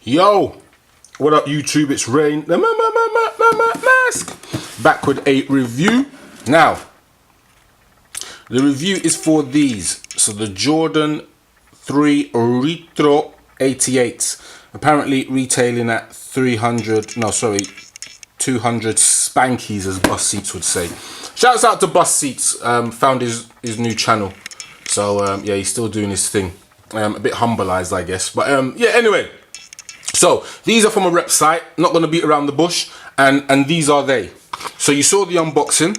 Yo, what up YouTube? It's Rain, the mask, back with a review. Now, the review is for these. So the Jordan 3 Retro 88s, apparently retailing at 200 spankies, as Bus Seats would say. Shouts out to Bus Seats, found his new channel. So yeah, he's still doing his thing. A bit humbleized, I guess. But yeah, anyway. So these are from a rep site, not going to beat around the bush, and these are they. So you saw the unboxing,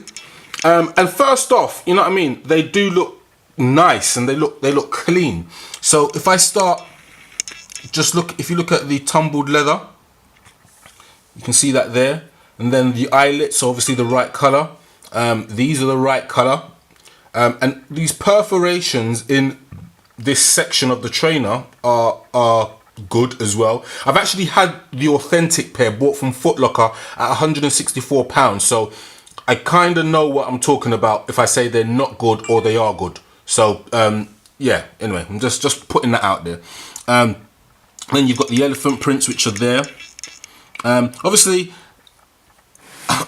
and first off, you know what I mean, they do look nice and they look clean. So if I start, if you look at the tumbled leather, you can see that there, and then the eyelets, obviously the right color. These are the right color, and these perforations in this section of the trainer are good as well. I've actually had the authentic pair bought from Foot Locker at £164, so I kind of know what I'm talking about if I say they're not good or they are good. So yeah, anyway, I'm just putting that out there. Then you've got the elephant prints, which are there. Obviously,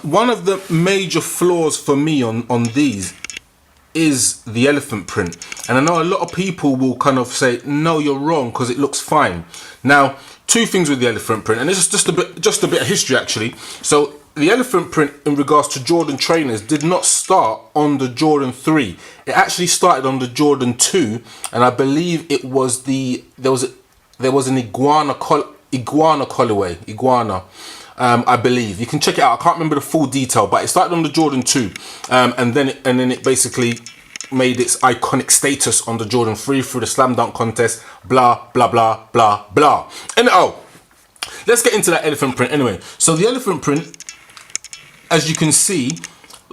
one of the major flaws for me on these is the elephant print, and I know a lot of people will kind of say no, you're wrong, because it looks fine. Now, two things with the elephant print, and this is just a bit of history actually. So the elephant print in regards to Jordan trainers did not start on the Jordan 3. It actually started on the Jordan 2, and I believe it was there was an iguana colorway. I believe you can check it out. I can't remember the full detail, but it started on the Jordan 2, and then it basically made its iconic status on the Jordan 3 through the slam dunk contest. Blah blah blah blah blah. And let's get into that elephant print anyway. So the elephant print, as you can see,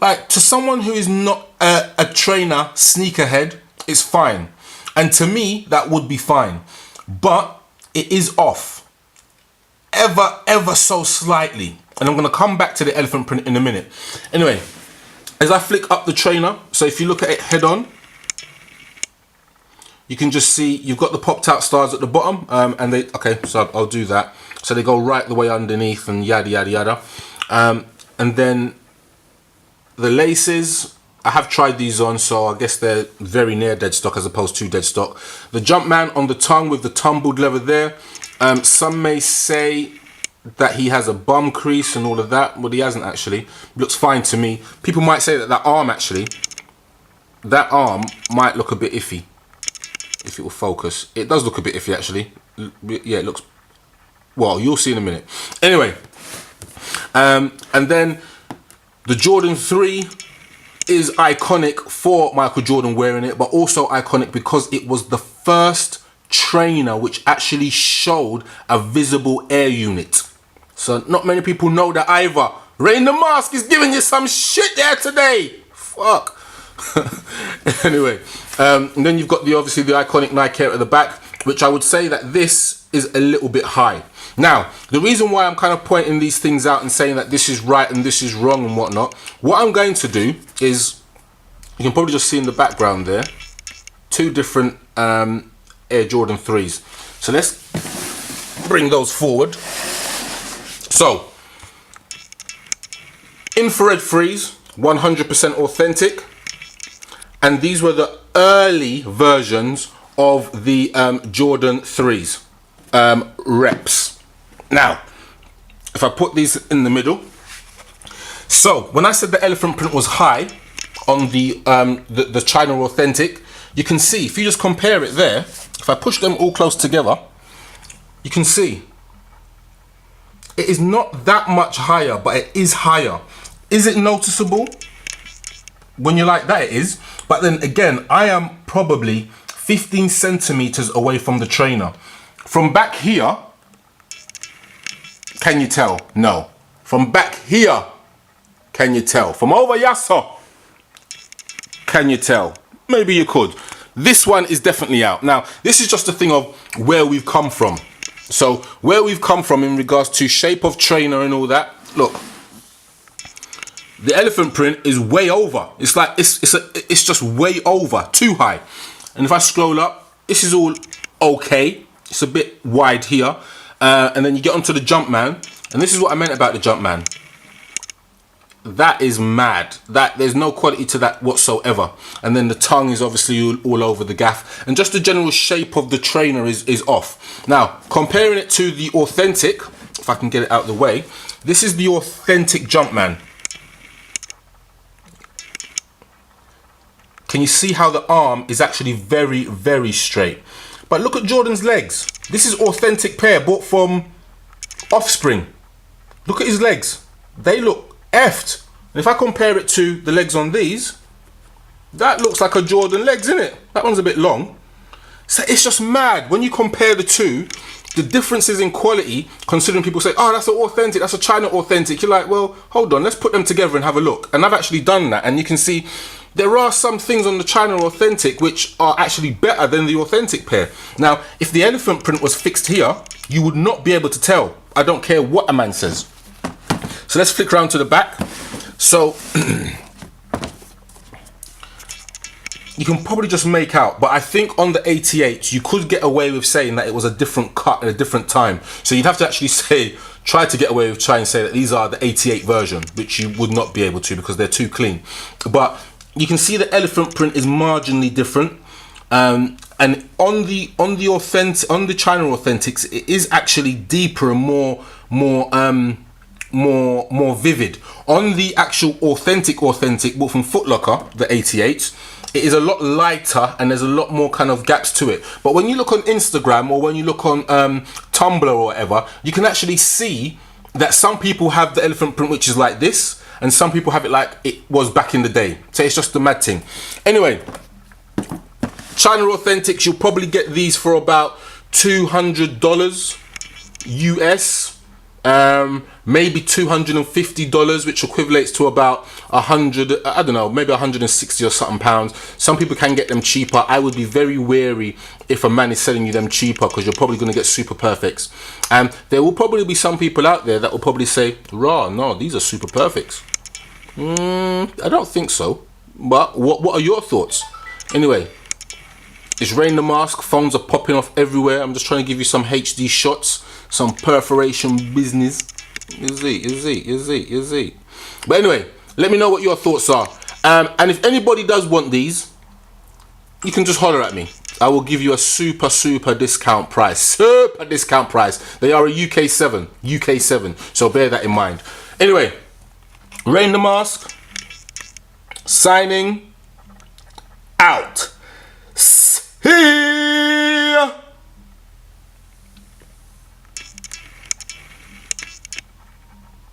like, to someone who is not a trainer sneakerhead, it's fine, and to me that would be fine, but it is off. Ever so slightly, and I'm going to come back to the elephant print in a minute. Anyway, as I flick up the trainer, so if you look at it head on, you can just see you've got the popped out stars at the bottom, and so I'll do that. So they go right the way underneath and yada yada yada, and then the laces, I have tried these on, so I guess they're very near dead stock as opposed to dead stock. The Jumpman on the tongue with the tumbled leather there. Some may say that he has a bum crease and all of that. Well, he hasn't actually. Looks fine to me. People might say that that arm might look a bit iffy. If it will focus. It does look a bit iffy actually. Yeah, it looks, well, you'll see in a minute. Anyway, and then the Jordan 3 is iconic for Michael Jordan wearing it, but also iconic because it was the first trainer which actually showed a visible air unit. So not many people know that either. Rain the Mask is giving you some shit there today. Fuck. Anyway, and then you've got obviously the iconic Nike Air at the back, which I would say that this is a little bit high. Now, the reason why I'm kind of pointing these things out and saying that this is right and this is wrong and whatnot, what I'm going to do is, you can probably just see in the background there, two different Air Jordan 3s. So let's bring those forward. So, infrared 3s, 100% authentic, and these were the early versions of the Jordan 3s reps. Now, if I put these in the middle, so when I said the elephant print was high on the China authentic, you can see if you just compare it there. If I push them all close together, you can see it is not that much higher, but it is higher. Is it noticeable? When you're like that, it is. But then again, I am probably 15 centimeters away from the trainer. From back here, can you tell? No. From back here, can you tell? From over yassa, can you tell? Maybe you could. This one is definitely out. Now, this is just a thing of where we've come from. So, where we've come from in regards to shape of trainer and all that. Look, the elephant print is way over. It's like, it's just way over, too high. And if I scroll up, this is all okay. It's a bit wide here. And then you get onto the Jumpman, and this is what I meant about the Jumpman. That is mad. That there's no quality to that whatsoever. And then the tongue is obviously all over the gaff, and just the general shape of the trainer is off. Now, comparing it to the authentic, if I can get it out of the way, this is the authentic Jumpman. Can you see how the arm is actually very, very straight? But look at Jordan's legs. This is authentic pair bought from Offspring. Look at his legs. They look effed. And if I compare it to the legs on these, that looks like a Jordan legs, isn't it? That one's a bit long. So it's just mad when you compare the two, the differences in quality, considering people say, oh, that's an authentic, that's a China authentic. You're like, well, hold on, let's put them together and have a look. And I've actually done that, and you can see there are some things on the China authentic which are actually better than the authentic pair. Now, if the elephant print was fixed here, you would not be able to tell. I don't care what a man says. So let's flick around to the back. So you can probably just make out, but I think on the 88 you could get away with saying that it was a different cut at a different time. So you'd have to actually say, try to get away with trying to say that these are the 88 version, which you would not be able to because they're too clean. But you can see the elephant print is marginally different. And on the China authentics, it is actually deeper and more vivid. On the actual authentic bought from Foot Locker, the 88, it is a lot lighter and there's a lot more kind of gaps to it. But when you look on Instagram or when you look on Tumblr or whatever, you can actually see that some people have the elephant print which is like this, and some people have it like it was back in the day. So it's just a mad thing. Anyway, China authentics, you'll probably get these for about $200 US, maybe $250, which equates to about 100, I don't know, maybe 160 or something pounds. Some people can get them cheaper. I would be very wary if a man is selling you them cheaper, because you're probably going to get super perfects. And there will probably be some people out there that will probably say, rah, no, these are super perfects. I don't think so. But what are your thoughts? Anyway, it's Rain the Mask. Phones are popping off everywhere. I'm just trying to give you some HD shots, some perforation business. Is it? But anyway, let me know what your thoughts are. And if anybody does want these, you can just holler at me. I will give you a super discount price. Super discount price. They are a UK 7. So bear that in mind. Anyway, Rain the Mask, signing out. See